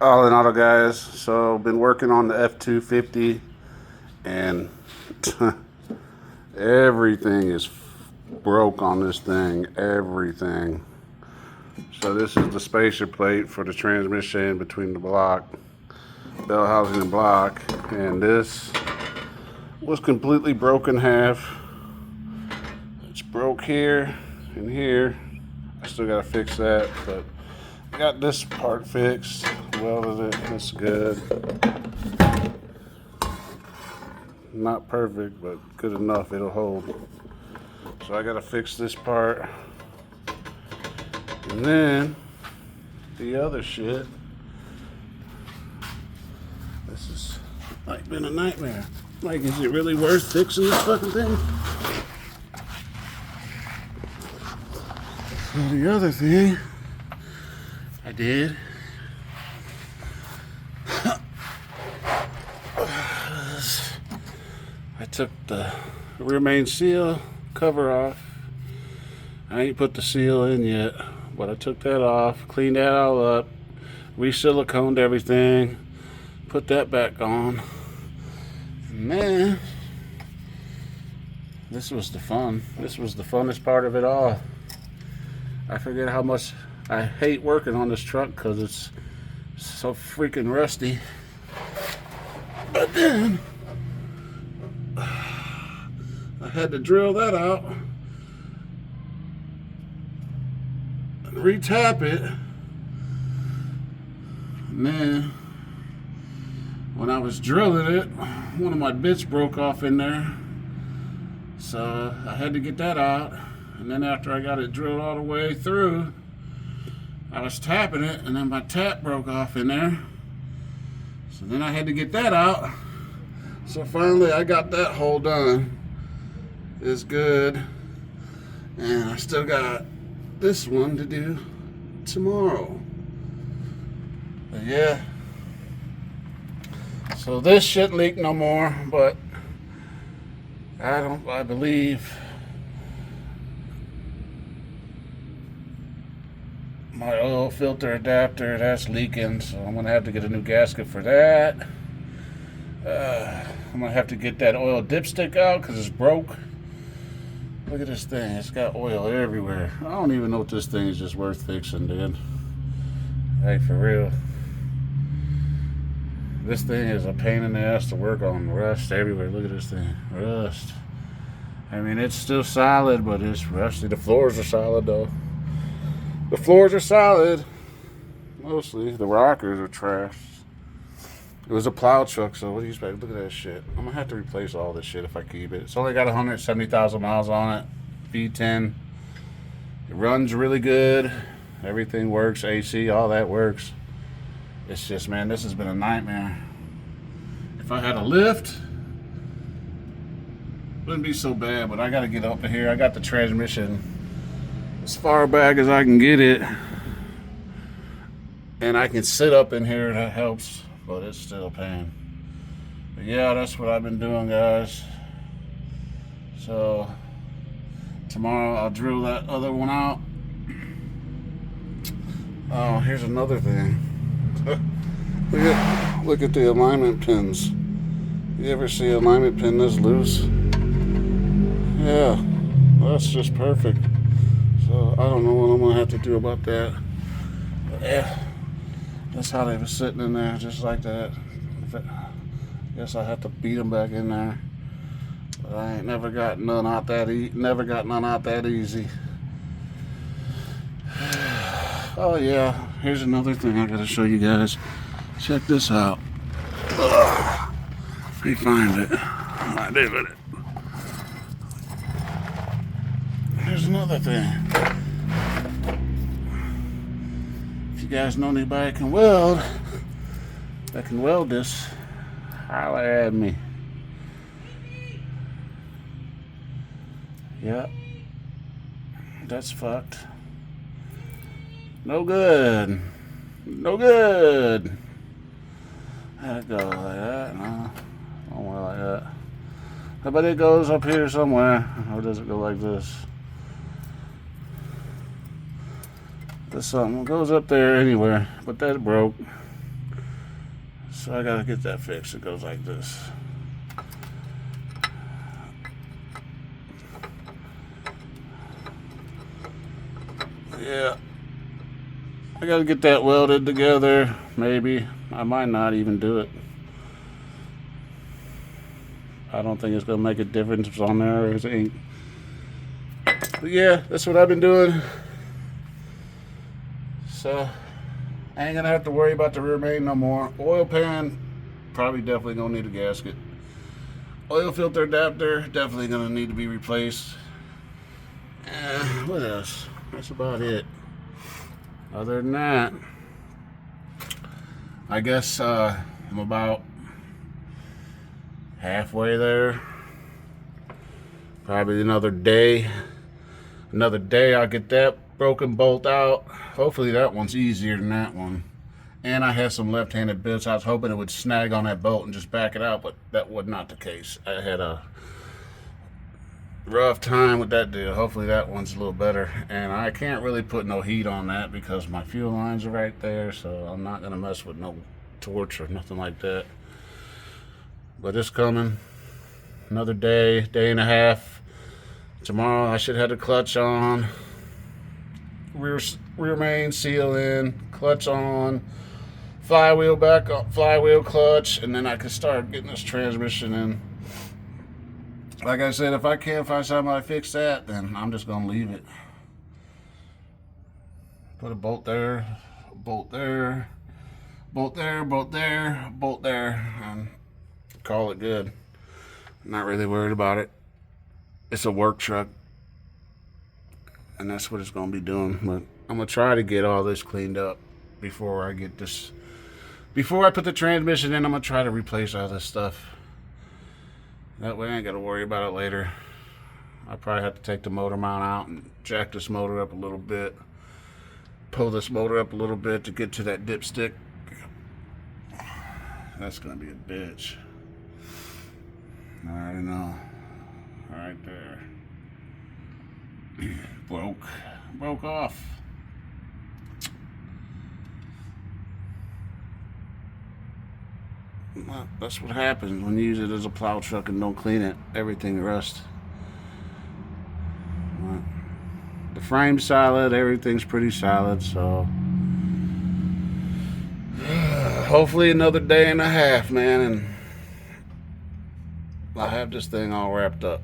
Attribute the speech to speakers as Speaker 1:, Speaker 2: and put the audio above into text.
Speaker 1: All in all, guys. So, been working on the f250, and everything is broke on this thing. Everything. So, this is the spacer plate for the transmission between the bell housing and block, and this was completely broken in half. It's broke here and here. I still gotta fix that, but I got this part fixed. Welded it. It's good. Not perfect, but good enough. It'll hold. So I gotta fix this part, and then the other shit. This is like been a nightmare. Like, is it really worth fixing this fucking thing? So the other thing I did, I took the rear main seal cover off. I ain't put the seal in yet, but I took that off, cleaned that all up, re-siliconed everything, put that back on. And then, this was the fun. This was the funnest part of it all. I forget how much I hate working on this truck because it's so freaking rusty. But then, I had to drill that out and re-tap it. And then, when I was drilling it, one of my bits broke off in there. So I had to get that out. And then after I got it drilled all the way through, I was tapping it, and then my tap broke off in there. So then I had to get that out. So finally I got that hole done. It's good. And I still got this one to do tomorrow. But yeah. So this shouldn't leak no more, but I believe my oil filter adapter, that's leaking, so I'm gonna have to get a new gasket for that. I'm gonna have to get that oil dipstick out because it's broke. Look at this thing, it's got oil everywhere. I don't even know if this thing is just worth fixing, dude. Hey, for real. This thing is a pain in the ass to work on. Rust everywhere. Look at this thing. Rust. I mean, it's still solid, but it's rusty. The floors are solid, though. The floors are solid. Mostly. The rockers are trash. It was a plow truck, so what do you expect? Look at that shit. I'm going to have to replace all this shit if I keep it. It's only got 170,000 miles on it. V10. It runs really good. Everything works. AC, all that works. It's just, man, this has been a nightmare. If I had a lift, it wouldn't be so bad, but I got to get up to here. I got the transmission as far back as I can get it, and I can sit up in here. That helps, but it's still a pain. But yeah, that's what I've been doing, guys. So tomorrow I'll drill that other one out. Oh, here's another thing. Look at the alignment pins. You ever see an alignment pin this loose? Yeah, that's just perfect. So I don't know what I'm gonna have to do about that. But yeah, that's how they were sitting in there, just like that. Guess I have to beat them back in there. But I ain't never got none out that easy. Oh yeah, here's another thing I gotta show you guys. Check this out. Let me find it. I did with it. Here's another thing. If you guys know anybody that can weld this, holler at me. Yep. That's fucked. No good. No good. That goes like that. No. Don't go like that. I bet it goes up here somewhere. Or does it go like this? There's something. It goes up there anywhere. But that broke. So I gotta get that fixed. It goes like this. Yeah, I gotta get that welded together. Maybe I might not even do it. I don't think it's gonna make a difference if it's on there or it's ink. But yeah, that's what I've been doing. So I ain't gonna have to worry about the rear main no more. Oil pan, probably definitely gonna need a gasket. Oil filter adapter, definitely gonna need to be replaced. What else? That's about it. Other than that, I guess I'm about halfway there. Probably another day. Another day I'll get that broken bolt out. Hopefully that one's easier than that one. And I had some left-handed bits. I was hoping it would snag on that bolt and just back it out, but that was not the case. I had a rough time with that deal. Hopefully that one's a little better. And I can't really put no heat on that because my fuel lines are right there, so I'm not gonna mess with no torch or nothing like that. But it's coming. Another day, day and a half. Tomorrow I should have the clutch on. Rear main seal in, clutch on, flywheel back up, flywheel clutch, and then I can start getting this transmission in. Like I said, if I can't find somebody to fix that, then I'm just gonna leave it. Put a bolt there, bolt there, bolt there, bolt there, bolt there, and call it good. I'm not really worried about it. It's a work truck, and that's what it's gonna be doing. But I'm gonna try to get all this cleaned up before I get this. Before I put the transmission in, I'm gonna try to replace all this stuff. That way I ain't gotta worry about it later. I probably have to take the motor mount out and jack this motor up a little bit. Pull this motor up a little bit to get to that dipstick. That's gonna be a bitch. I already know. Right there. Broke off. Well, that's what happens when you use it as a plow truck and don't clean it. Everything rusts. Well, the frame's solid. Everything's pretty solid. So hopefully another day and a half, man, and I'll have this thing all wrapped up.